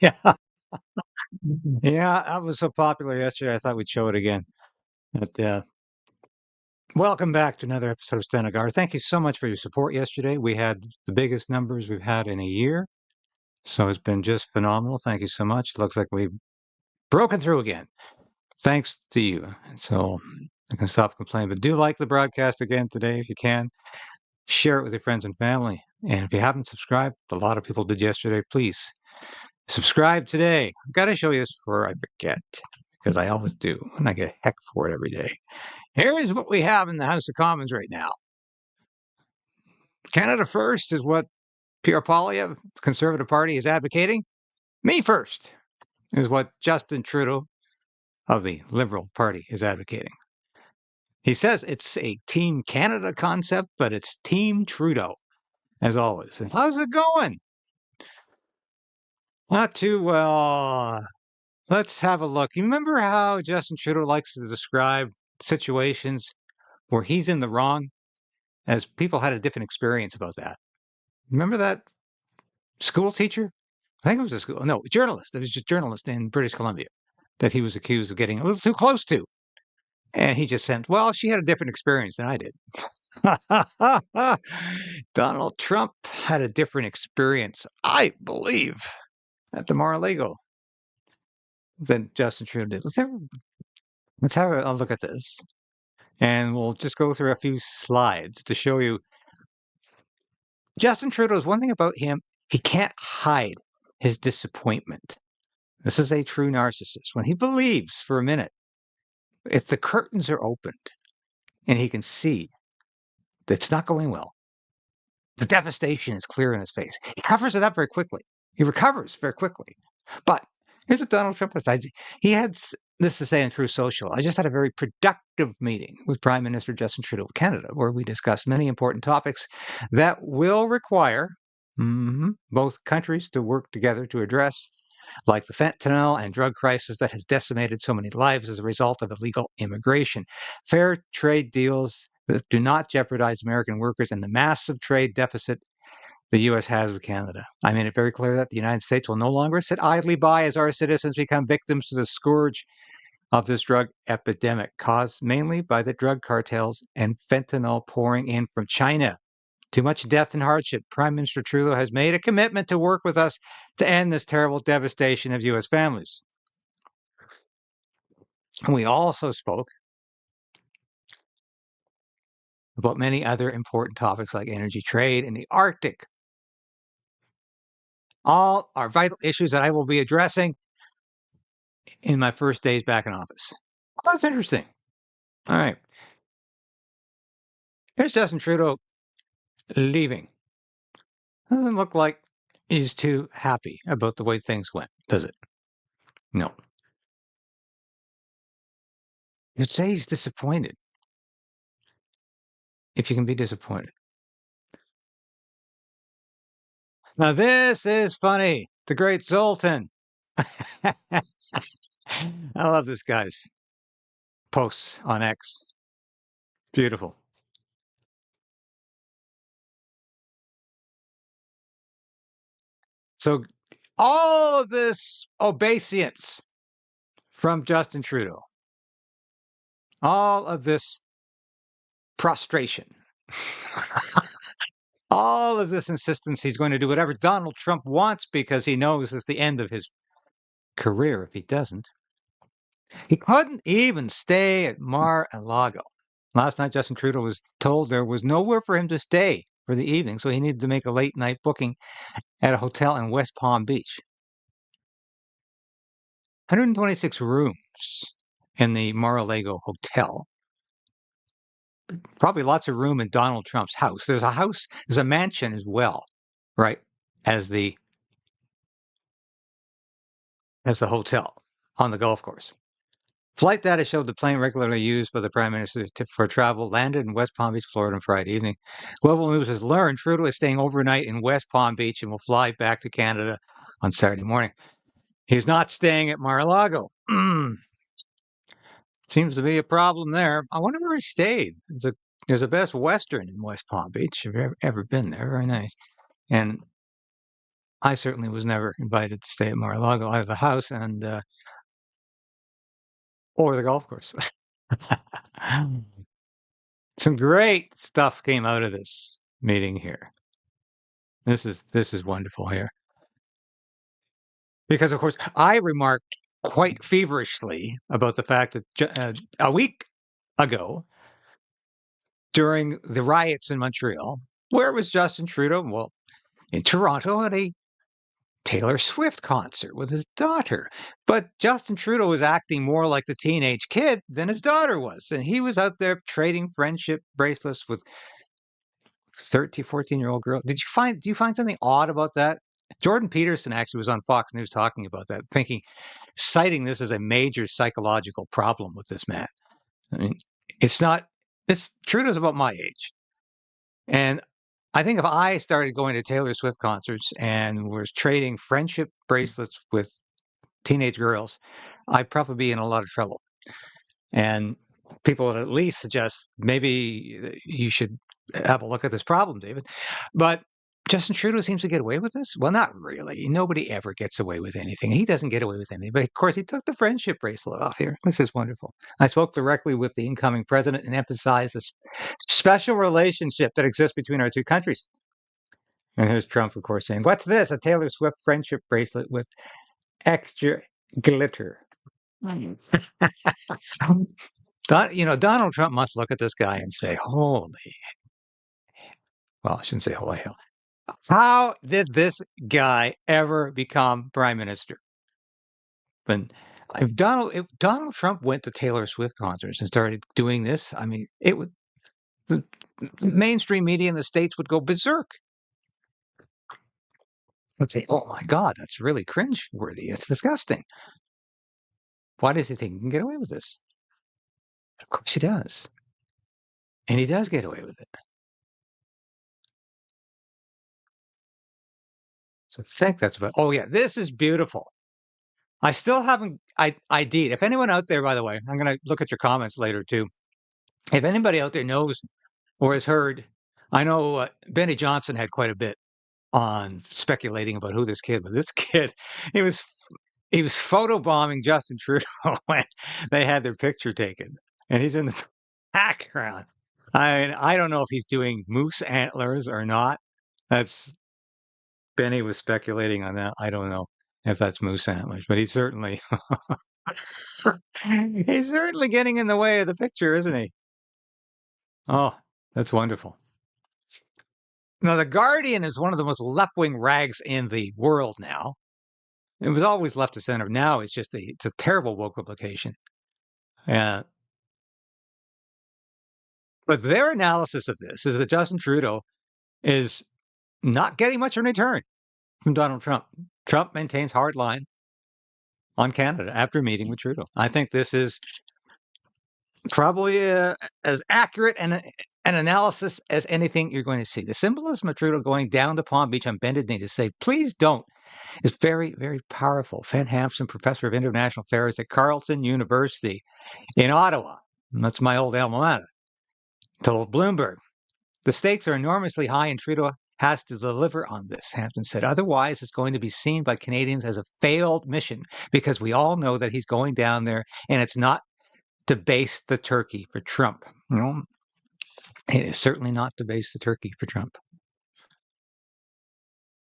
Yeah. Yeah, that was so popular yesterday, I thought we'd show it again. But, welcome back to another episode of Stenagar. Thank you so much for your support yesterday. We had the biggest numbers we've had in a year, so it's been just phenomenal. Thank you so much. Looks like we've broken through again, thanks to you. So I can stop complaining, but do like the broadcast again today if you can. Share it with your friends and family. And if you haven't subscribed, a lot of people did yesterday, please subscribe today. I've got to show you this before I forget, because I always do, and I get heck for it every day. Here is what we have in the House of Commons right now. Canada First is what Pierre Poilievre, the Conservative Party, is advocating. Me First is what Justin Trudeau of the Liberal Party is advocating. He says it's a Team Canada concept, but it's Team Trudeau, as always. And how's it going? Not too well. Let's have a look. You remember how Justin Trudeau likes to describe situations where he's in the wrong, as people had a different experience about that. Remember that school teacher? I think it was a school, no, journalist. It was just journalist in British Columbia that he was accused of getting a little too close to. And he just said, well, she had a different experience than I did. Donald Trump had a different experience, I believe, at the Mar-a-Lago than Justin Trudeau did. Let's have a look at this. And we'll just go through a few slides to show you Justin Trudeau's one thing about him, he can't hide his disappointment. This is a true narcissist. When he believes for a minute, if the curtains are opened and he can see that it's not going well, the devastation is clear in his face. He covers it up very quickly. He recovers very quickly. But here's what Donald Trump has. He had this to say in True Social. I just had a very productive meeting with Prime Minister Justin Trudeau of Canada, where we discussed many important topics that will require both countries to work together to address, like the fentanyl and drug crisis that has decimated so many lives as a result of illegal immigration, fair trade deals that do not jeopardize American workers, and the massive trade deficit the U.S. has with Canada. I made it very clear that the United States will no longer sit idly by as our citizens become victims to the scourge of this drug epidemic, caused mainly by the drug cartels and fentanyl pouring in from China. Too much death and hardship. Prime Minister Trudeau has made a commitment to work with us to end this terrible devastation of U.S. families. And we also spoke about many other important topics like energy trade and the Arctic. All are vital issues that I will be addressing in my first days back in office. Well, that's interesting. All right. Here's Justin Trudeau leaving. Doesn't look like he's too happy about the way things went, does it? No. You'd say he's disappointed, if you can be disappointed. Now, this is funny. The great Zoltan. I love this guy's posts on X. Beautiful. So, all of this obeisance from Justin Trudeau, all of this prostration, all of this insistence he's going to do whatever Donald Trump wants because he knows it's the end of his career if he doesn't. He couldn't even stay at Mar-a-Lago. Last night, Justin Trudeau was told there was nowhere for him to stay for the evening, so he needed to make a late night booking at a hotel in West Palm Beach. 126 rooms in the Mar-a-Lago hotel. Probably lots of room in Donald Trump's house. There's a mansion as well, right? As the hotel on the golf course. Flight data showed the plane regularly used by the Prime Minister for travel landed in West Palm Beach, Florida on Friday evening. Global News has learned Trudeau is staying overnight in West Palm Beach and will fly back to Canada on Saturday morning. He's not staying at Mar-a-Lago. Seems to be a problem there. I wonder where he stayed. There's a Best Western in West Palm Beach. If you've ever been there, very nice. And I certainly was never invited to stay at Mar-a-Lago. I have the house and or the golf course. Some great stuff came out of this meeting here. This is wonderful here. Because of course I remarked quite feverishly about the fact that a week ago during the riots in Montreal, where was Justin Trudeau? Well, in Toronto at a Taylor Swift concert with his daughter. But Justin Trudeau was acting more like the teenage kid than his daughter was. And he was out there trading friendship bracelets with 13, 14-year-old girl. Do you find something odd about that? Jordan Peterson actually was on Fox News talking about that, citing this as a major psychological problem with this man. I mean, it's not, this Trudeau's about my age. And I think if I started going to Taylor Swift concerts and was trading friendship bracelets with teenage girls, I'd probably be in a lot of trouble. And people would at least suggest maybe you should have a look at this problem, David. But Justin Trudeau seems to get away with this. Well, not really. Nobody ever gets away with anything. He doesn't get away with anything. But of course, he took the friendship bracelet off here. This is wonderful. I spoke directly with the incoming president and emphasized this special relationship that exists between our two countries. And here's Trump, of course, saying, "What's this? A Taylor Swift friendship bracelet with extra glitter." Mm. Donald Trump must look at this guy and say, "Holy," well, I shouldn't say holy hell. How did this guy ever become prime minister? When if Donald Trump went to Taylor Swift concerts and started doing this, I mean, it would the mainstream media in the States would go berserk. Would say, "Oh my God, that's really cringe-worthy. It's disgusting. Why does he think he can get away with this?" Of course he does. And he does get away with it. So I think that's about, oh yeah, this is beautiful. I still haven't ID'd. If anyone out there, by the way, I'm gonna look at your comments later too. If anybody out there knows or has heard, I know Benny Johnson had quite a bit on speculating about who this kid was. This kid, he was he was photobombing Justin Trudeau when they had their picture taken, and he's in the background. I mean, I don't know if he's doing moose antlers or not. That's Benny was speculating on that. I don't know if that's moose antlers, but he's certainly getting in the way of the picture, isn't he? Oh, that's wonderful. Now, The Guardian is one of the most left-wing rags in the world now. It was always left to center. Now it's a terrible woke publication. Uh, but their analysis of this is that Justin Trudeau is not getting much in return from Donald Trump. Trump maintains hard line on Canada after meeting with Trudeau. I think this is probably as accurate an analysis as anything you're going to see. The symbolism of Trudeau going down to Palm Beach on bended knee to say, "Please don't," is very, very powerful. Fenn Hampson, professor of international affairs at Carleton University in Ottawa, that's my old alma mater, told Bloomberg, "The stakes are enormously high and Trudeau has to deliver on this," Hampton said. "Otherwise, it's going to be seen by Canadians as a failed mission because we all know that he's going down there and it's not to base the turkey for Trump. It is certainly not to base the turkey for Trump."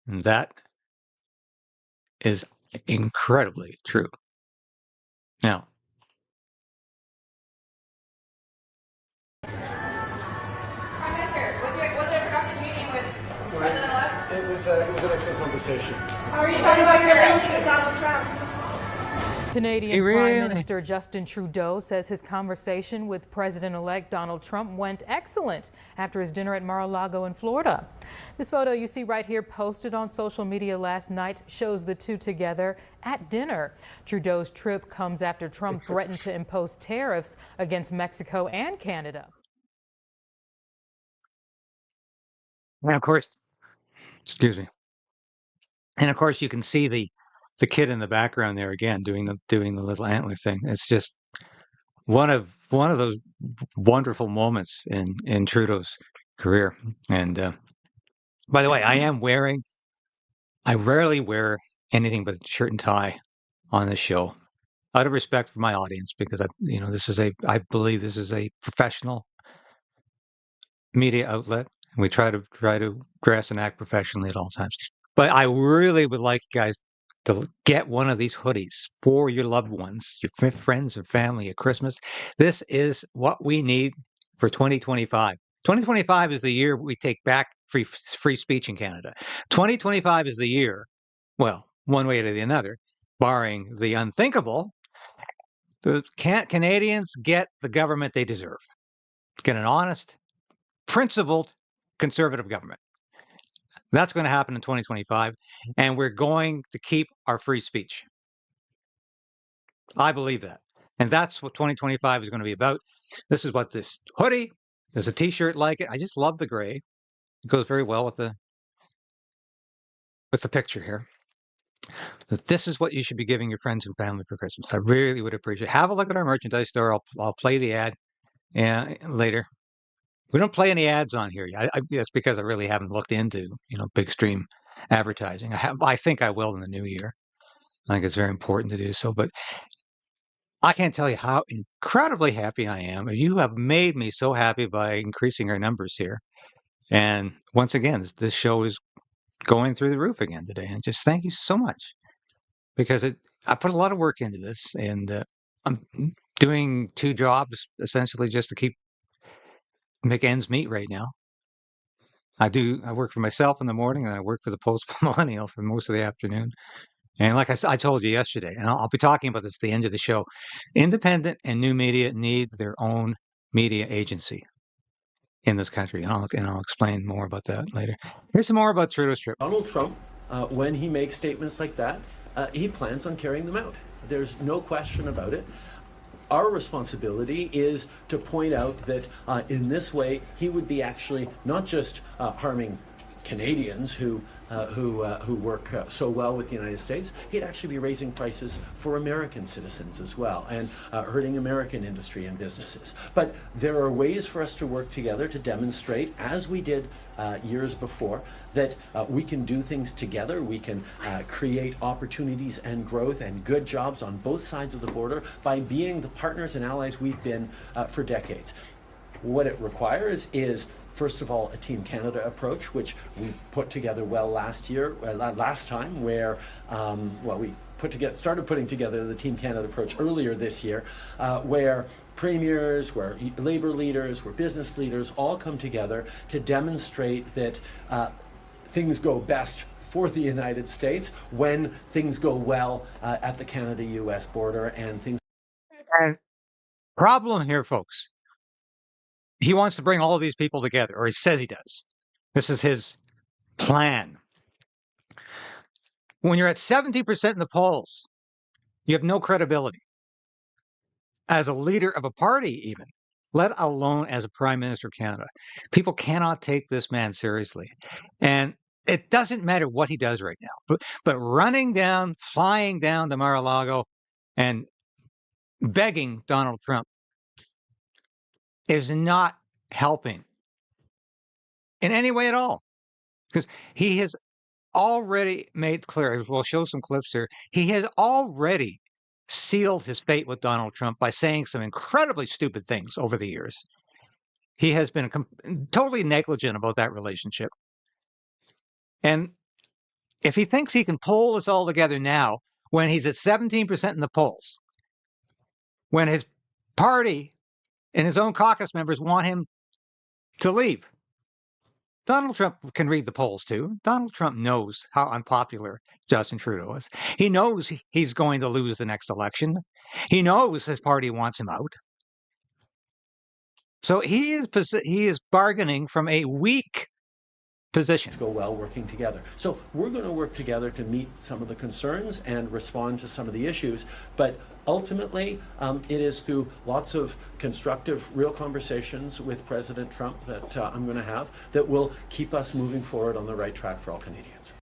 And that is incredibly true. Now, Prime Minister, was it a productive meeting with President-elect? It was an excellent conversation. How are you talking about your relationship with Donald Trump? Canadian Prime Minister Justin Trudeau says his conversation with President-elect Donald Trump went excellent after his dinner at Mar-a-Lago in Florida. This photo you see right here posted on social media last night shows the two together at dinner. Trudeau's trip comes after Trump threatened to impose tariffs against Mexico and Canada. and of course, excuse me. And of course, you can see the kid in the background there again doing the little antler thing. It's just one of those wonderful moments in Trudeau's career. And by the way, I am wearing I rarely wear anything but shirt and tie on this show, out of respect for my audience, because I believe this is a professional media outlet, and we try to dress and act professionally at all times. But I really would like you guys to get one of these hoodies for your loved ones, your friends and family at Christmas. This is what we need for 2025. 2025 is the year we take back free speech in Canada. 2025 is the year, well, one way or the other, barring the unthinkable, Canadians get the government they deserve. Get an honest, principled, conservative government. That's going to happen in 2025, and we're going to keep our free speech. I believe that. And that's what 2025 is going to be about. This is what this hoodie, there's a t-shirt like it. I just love the gray. It goes very well with the picture here. That this is what you should be giving your friends and family for Christmas. I really would appreciate it. Have a look at our merchandise store. I'll play the ad later. We don't play any ads on here. That's because I really haven't looked into, big stream advertising. I think I will in the new year. I think it's very important to do so. But I can't tell you how incredibly happy I am. You have made me so happy by increasing our numbers here. And once again, this show is going through the roof again today. And just thank you so much, because I put a lot of work into this, and I'm doing two jobs essentially just to make ends meet right now. I work for myself in the morning, and I work for the Post-Millennial for most of the afternoon. And like I told you yesterday, and I'll be talking about this at the end of the show, independent and new media need their own media agency in this country. And I'll explain more about that later. Here's some more about Trudeau's trip. Donald Trump, when he makes statements like that, he plans on carrying them out. There's no question about it. Our responsibility is to point out that in this way, he would be actually not just harming Canadians who work so well with the United States, he'd actually be raising prices for American citizens as well, and hurting American industry and businesses. But there are ways for us to work together to demonstrate, as we did years before, that we can do things together. We can create opportunities and growth and good jobs on both sides of the border by being the partners and allies we've been for decades. What it requires is, first of all, a Team Canada approach, which we put together well last time, where we started putting together the Team Canada approach earlier this year, where premiers, where labor leaders, where business leaders all come together to demonstrate that things go best for the United States when things go well at the Canada-US border and things. And problem here, folks. He wants to bring all of these people together, or he says he does. This is his plan. When you're at 70% in the polls, you have no credibility as a leader of a party, even, let alone as a prime minister of Canada. People cannot take this man seriously. And it doesn't matter what he does right now, but flying down to Mar-a-Lago and begging Donald Trump is not helping in any way at all, because he has already made clear. We'll show some clips here. He has already sealed his fate with Donald Trump by saying some incredibly stupid things over the years. He has been totally negligent about that relationship. And if he thinks he can pull this all together now, when he's at 17% in the polls, when his party and his own caucus members want him to leave, Donald Trump can read the polls too. Donald Trump knows how unpopular Justin Trudeau is. He knows he's going to lose the next election. He knows his party wants him out. So he is bargaining from a weak position. Go well working together. So we're going to work together to meet some of the concerns and respond to some of the issues. But ultimately, it is through lots of constructive, real conversations with President Trump that I'm going to have that will keep us moving forward on the right track for all Canadians.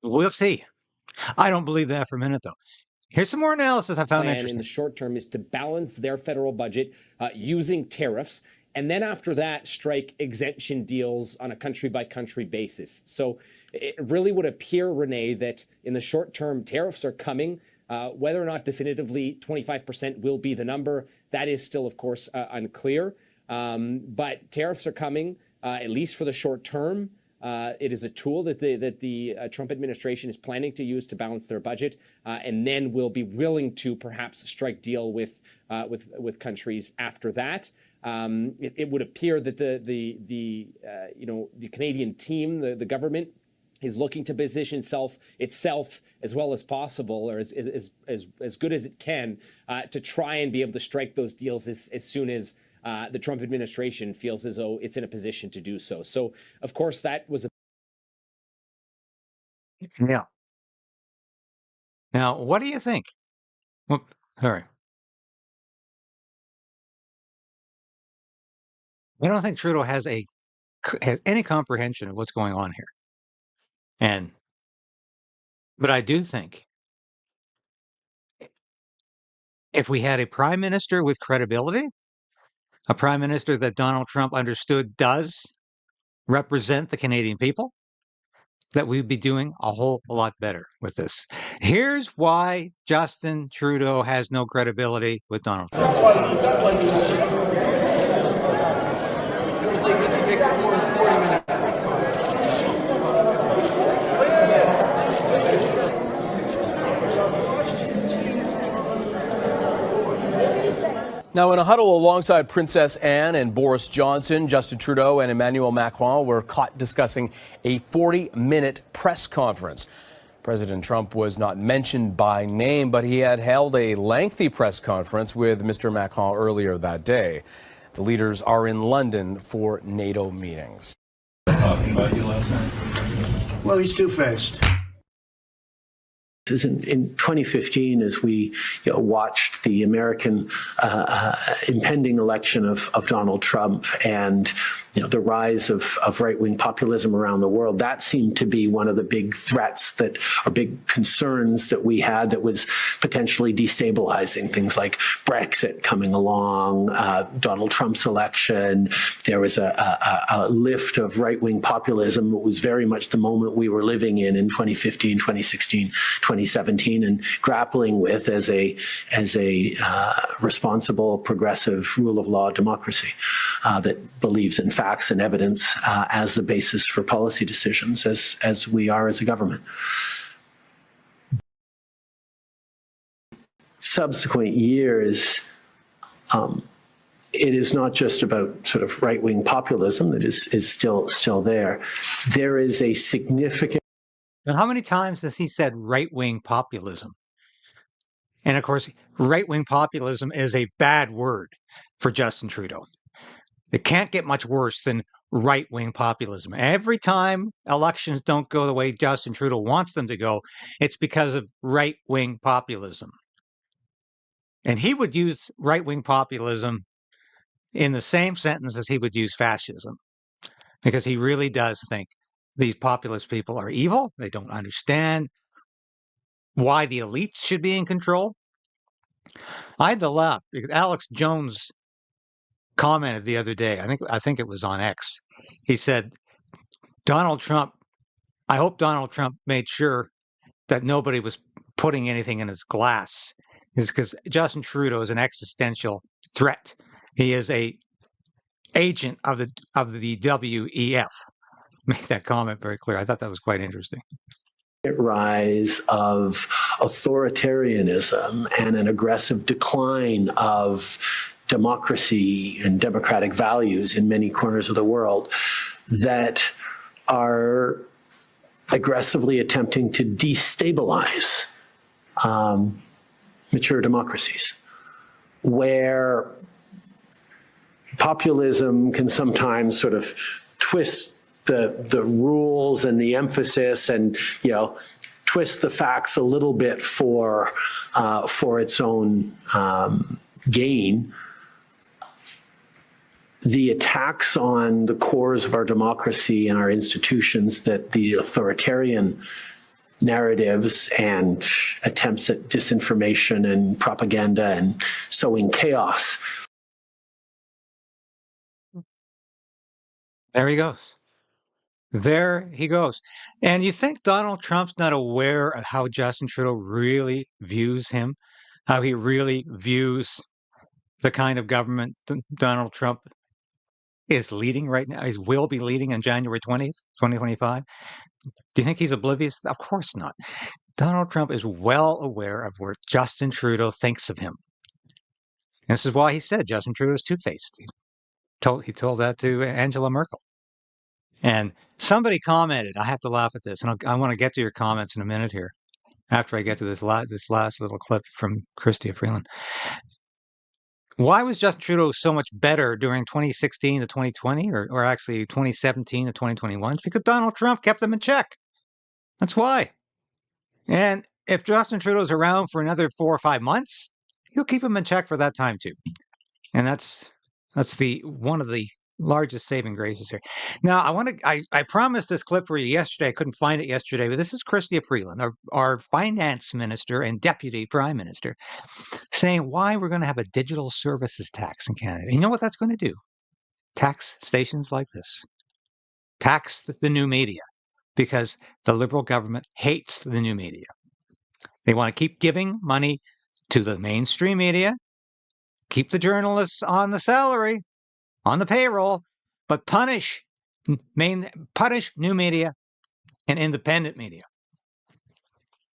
We'll see. I don't believe that for a minute, though. Here's some more analysis I found interesting. In the short term is to balance their federal budget using tariffs. and then after that, strike exemption deals on a country-by-country basis. So it really would appear, Renee, that in the short term, tariffs are coming. Whether or not definitively 25% will be the number, that is still, of course, unclear. But tariffs are coming, at least for the short term. It is a tool that the Trump administration is planning to use to balance their budget, and then will be willing to perhaps strike deal with countries after that. It would appear that the Canadian team, the government, is looking to position itself as well as possible, or as good as it can, to try and be able to strike those deals as soon as the Trump administration feels as though it's in a position to do so. So, of course, that was Yeah. Now, what do you think? Well, sorry. I don't think Trudeau has any comprehension of what's going on here. But I do think if we had a prime minister with credibility, a prime minister that Donald Trump understood does represent the Canadian people, that we'd be doing a whole lot better with this. Here's why Justin Trudeau has no credibility with Donald Trump. Now, in a huddle alongside Princess Anne and Boris Johnson, Justin Trudeau and Emmanuel Macron were caught discussing a 40-minute press conference. President Trump was not mentioned by name, but he had held a lengthy press conference with Mr. Macron earlier that day. The leaders are in London for NATO meetings. Talking about you last night? Well, he's two-faced. In 2015, as we watched the American impending election of Donald Trump and the rise of right-wing populism around the world, that seemed to be one of the big threats or big concerns that we had that was potentially destabilizing. Things like Brexit coming along, Donald Trump's election. There was a lift of right-wing populism. It was very much the moment we were living in 2015, 2016, 2017, and grappling with as a responsible, progressive, rule of law democracy that believes in facts and evidence as the basis for policy decisions, as we are as a government. Subsequent years, it is not just about sort of right-wing populism that is still there. There is a significant. And how many times has he said right-wing populism? And of course, right-wing populism is a bad word for Justin Trudeau. It can't get much worse than right-wing populism. Every time elections don't go the way Justin Trudeau wants them to go, it's because of right-wing populism. And he would use right-wing populism in the same sentence as he would use fascism, because he really does think these populist people are evil. They don't understand why the elites should be in control. I had to laugh because Alex Jones commented the other day. I think it was on X. He said, Donald Trump, I hope Donald Trump made sure that nobody was putting anything in his glass. It's because Justin Trudeau is an existential threat. He is a agent of the WEF. Make that comment very clear. I thought that was quite interesting. Rise of authoritarianism and an aggressive decline of democracy and democratic values in many corners of the world that are aggressively attempting to destabilize mature democracies, where populism can sometimes sort of twist the rules and the emphasis and, twist the facts a little bit for its own gain. The attacks on the cores of our democracy and our institutions that the authoritarian narratives and attempts at disinformation and propaganda and sowing chaos There he goes. There he goes. And you think Donald Trump's not aware of how Justin Trudeau really views him, how he really views the kind of government Donald Trump is leading right now, is will be leading on January 20th, 2025? Do you think he's oblivious? Of course not. Donald Trump is well aware of where Justin Trudeau thinks of him. And this is why he said Justin Trudeau is two-faced. He told that to Angela Merkel. And somebody commented, I have to laugh at this, and I want to get to your comments in a minute here after I get to this last little clip from Chrystia Freeland. Why was Justin Trudeau so much better during 2016 to 2020, or actually 2017 to 2021? It's because Donald Trump kept them in check. That's why. And if Justin Trudeau's around for another 4 or 5 months, he'll keep him in check for that time too. And that's the one of the largest saving graces here. Now, I promised this clip for you yesterday. I couldn't find it yesterday, but this is Chrystia Freeland, our finance minister and deputy prime minister, saying why we're going to have a digital services tax in Canada. And you know what that's going to do? Tax stations like this. Tax the new media, because the Liberal government hates the new media. They want to keep giving money to the mainstream media, keep the journalists on the salary, on the payroll, but punish new media and independent media.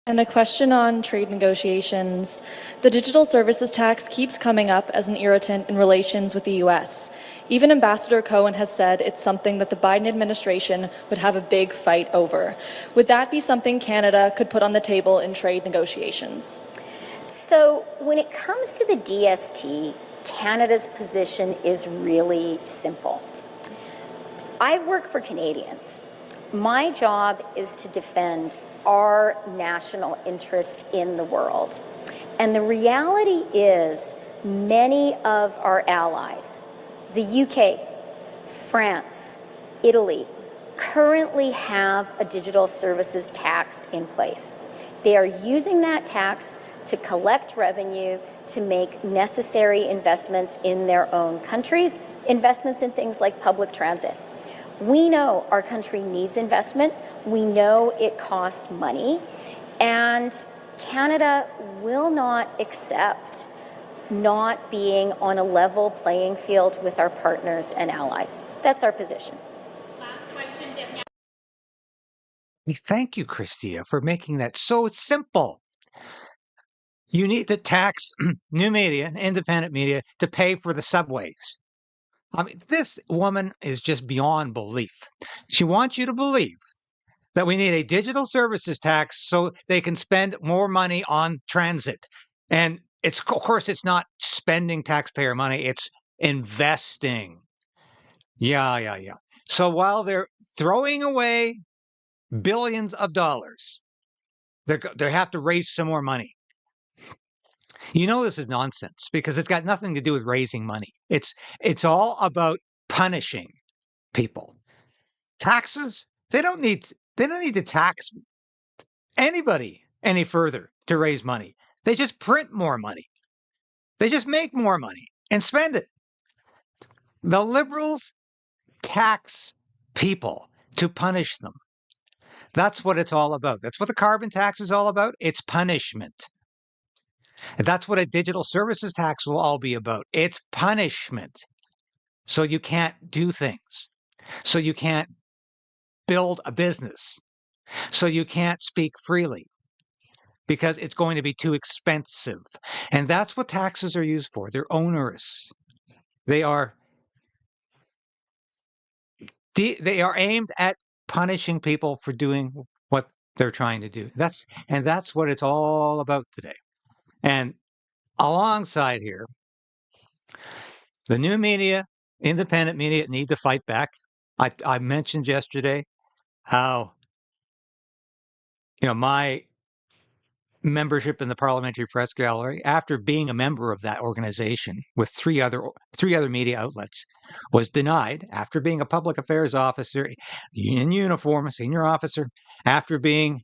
And a question on trade negotiations. The digital services tax keeps coming up as an irritant in relations with the U.S. Even Ambassador Cohen has said it's something that the Biden administration would have a big fight over. Would that be something Canada could put on the table in trade negotiations? So when it comes to the DST, Canada's position is really simple. I work for Canadians. My job is to defend our national interest in the world. And the reality is many of our allies, the UK, France, Italy, currently have a digital services tax in place. They are using that tax to collect revenue, to make necessary investments in their own countries, investments in things like public transit. We know our country needs investment. We know it costs money. And Canada will not accept not being on a level playing field with our partners and allies. That's our position. Last question, Deputy. Thank you, Chrystia, for making that so simple. You need to tax new media and independent media to pay for the subways. I mean, this woman is just beyond belief. She wants you to believe that we need a digital services tax so they can spend more money on transit. And of course, it's not spending taxpayer money, it's investing. Yeah. So while they're throwing away billions of dollars, they have to raise some more money. You know this is nonsense because it's got nothing to do with raising money. It's all about punishing people. Taxes, they don't need to tax anybody any further to raise money. They just print more money. They just make more money and spend it. The Liberals tax people to punish them. That's what it's all about. That's what the carbon tax is all about. It's punishment. And that's what a digital services tax will all be about. It's punishment. So you can't do things. So you can't build a business. So you can't speak freely because it's going to be too expensive. And that's what taxes are used for. They're onerous. They are aimed at punishing people for doing what they're trying to do. That's what it's all about today. And alongside here, the new media, independent media need to fight back. I mentioned yesterday how, my membership in the Parliamentary Press Gallery, after being a member of that organization with three other media outlets, was denied after being a public affairs officer in uniform, a senior officer, after being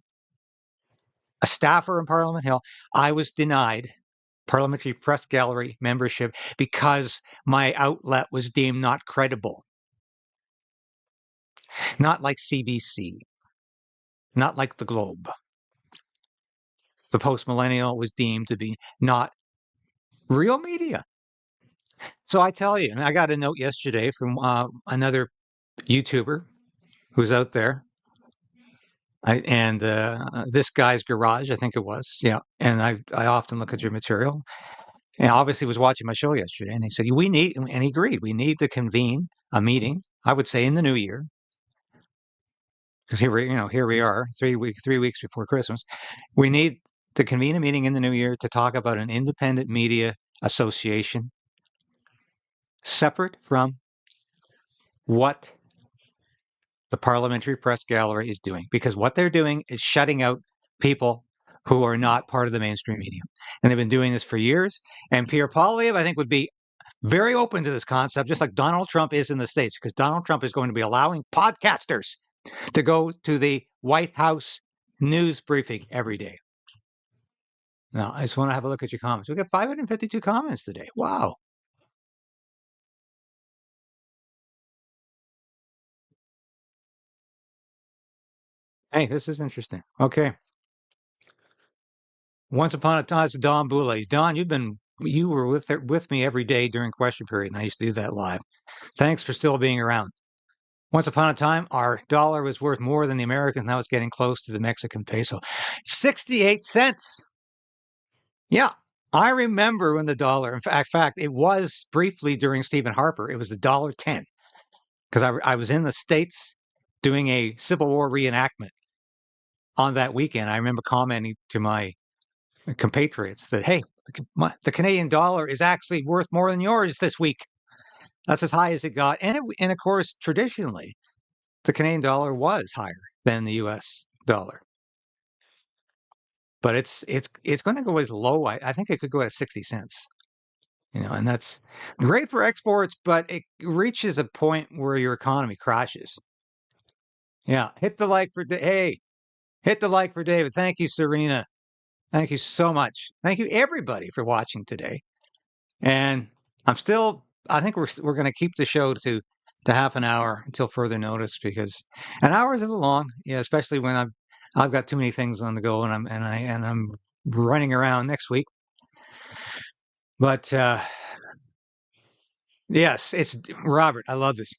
a staffer in Parliament Hill. I was denied Parliamentary Press Gallery membership because my outlet was deemed not credible. not like CBC, not like the Globe. The post-millennial was deemed to be not real media. So I tell you, and I got a note yesterday from another YouTuber who's out there, and this guy's garage, I think it was, yeah. And I often look at your material, and obviously was watching my show yesterday, and he said we need, and he agreed, we need to convene a meeting. I would say in the new year, because here we are, 3 weeks before Christmas. We need to convene a meeting in the new year to talk about an independent media association, separate from what the Parliamentary Press Gallery is doing, because what they're doing is shutting out people who are not part of the mainstream media. And they've been doing this for years. And Pierre Poilievre, I think, would be very open to this concept, just like Donald Trump is in the States, because Donald Trump is going to be allowing podcasters to go to the White House news briefing every day. Now, I just want to have a look at your comments. We got 552 comments today. Wow. Hey, this is interesting. Okay. Once upon a time, it's Don Boulay. Don, you were with me every day during question period, and I used to do that live. Thanks for still being around. Once upon a time, our dollar was worth more than the American. Now it's getting close to the Mexican peso. 68 cents. Yeah. I remember when the dollar, in fact, it was briefly during Stephen Harper, it was $1.10, because I was in the States doing a Civil War reenactment on that weekend. I remember commenting to my compatriots that, hey, the Canadian dollar is actually worth more than yours this week. That's as high as it got. And of course, traditionally, the Canadian dollar was higher than the US dollar. But it's going to go as low. I think it could go at 60 cents. And that's great for exports, but it reaches a point where your economy crashes. Yeah, hit the like for David. Thank you, Serena. Thank you so much. Thank you everybody for watching today. And I think we're going to keep the show to half an hour until further notice, because an hour is a little long, yeah, especially when I've got too many things on the go and I'm running around next week. But yes, it's Robert. I love this.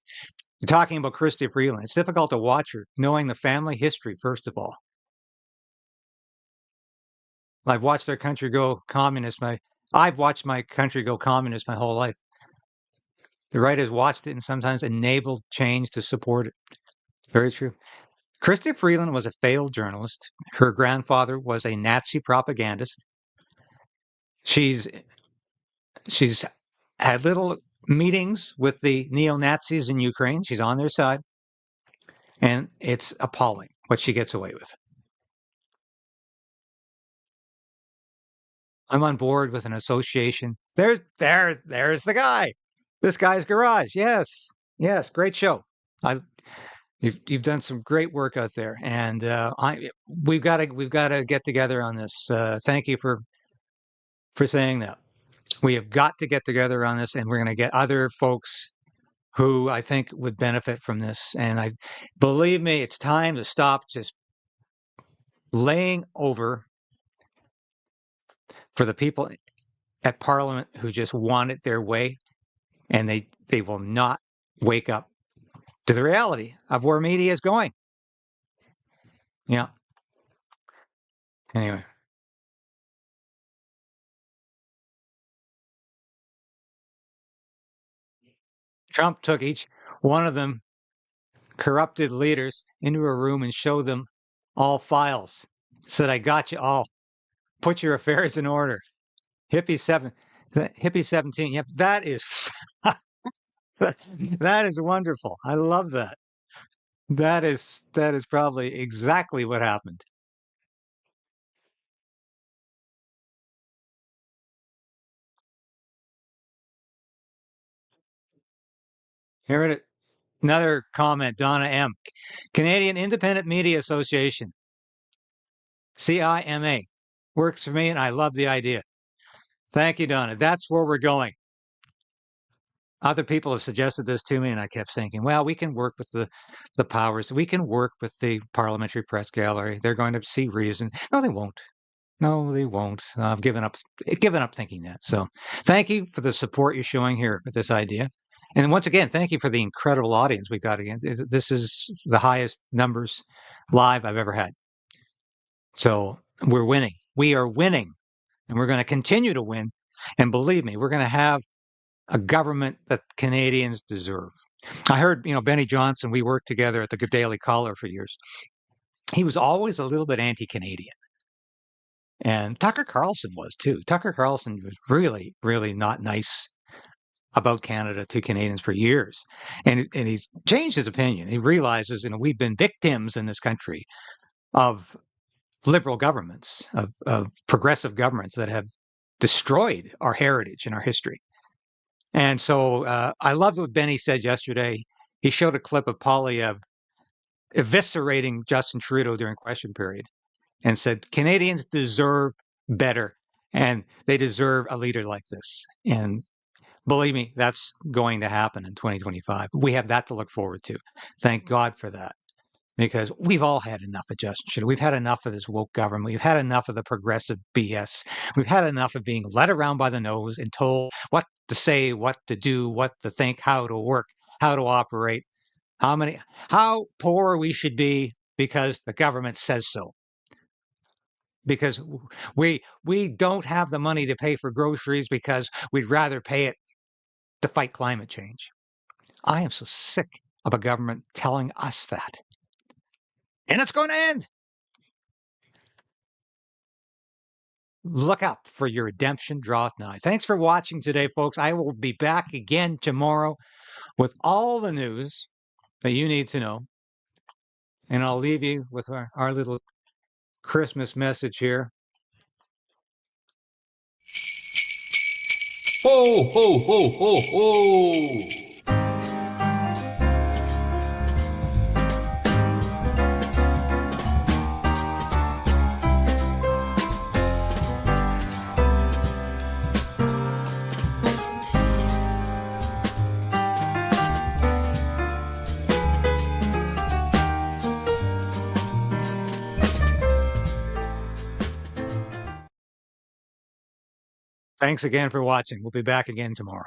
You're talking about Chrystia Freeland. It's difficult to watch her, knowing the family history, first of all. I've watched their country go communist. I've watched my country go communist my whole life. The right has watched it and sometimes enabled change to support it. Very true. Chrystia Freeland was a failed journalist. Her grandfather was a Nazi propagandist. She's had little meetings with the neo-Nazis in Ukraine. She's on their side. And it's appalling what she gets away with. I'm on board with an association. There's the guy. This guy's garage. Yes. Yes. Great show. You've done some great work out there, and we've got to get together on this. Thank you for saying that. We have got to get together on this, and we're going to get other folks who I think would benefit from this. And believe me, it's time to stop just laying over for the people at Parliament who just want it their way, and they will not wake up to the reality of where media is going. Yeah. Anyway. Trump took each one of them corrupted leaders into a room and showed them all files. Said, I got you all. Put your affairs in order. Hippie 17. Yep, that is that is wonderful. I love that. That is probably exactly what happened. Here it is. Another comment, Donna M. Canadian Independent Media Association. CIMA. Works for me, and I love the idea. Thank you, Donna. That's where we're going. Other people have suggested this to me, and I kept thinking, well, we can work with the powers. We can work with the Parliamentary Press Gallery. They're going to see reason. No, they won't. No, they won't. I've given up thinking that. So thank you for the support you're showing here with this idea. And once again, thank you for the incredible audience we've got again. This is the highest numbers live I've ever had. So we're winning. We are winning. And we're going to continue to win. And believe me, we're going to have a government that Canadians deserve. I heard, Benny Johnson, we worked together at the Good Daily Caller for years. He was always a little bit anti-Canadian. And Tucker Carlson was too. Tucker Carlson was really, really not nice about Canada to Canadians for years. And he's changed his opinion. He realizes, we've been victims in this country of liberal governments, of progressive governments that have destroyed our heritage and our history. And so I loved what Benny said yesterday. He showed a clip of Poilievre eviscerating Justin Trudeau during question period and said, Canadians deserve better and they deserve a leader like this. And believe me, that's going to happen in 2025. We have that to look forward to. Thank God for that. Because we've all had enough of Justin Trudeau. We've had enough of this woke government. We've had enough of the progressive BS. We've had enough of being led around by the nose and told what to say, what to do, what to think, how to work, how to operate, how poor we should be because the government says so. Because we don't have the money to pay for groceries because we'd rather pay it to fight climate change. I am so sick of a government telling us that. And it's going to end. Look out for your redemption draweth nigh. Thanks for watching today, folks. I will be back again tomorrow with all the news that you need to know. And I'll leave you with our little Christmas message here. Ho, ho, ho, ho, ho! Thanks again for watching. We'll be back again tomorrow.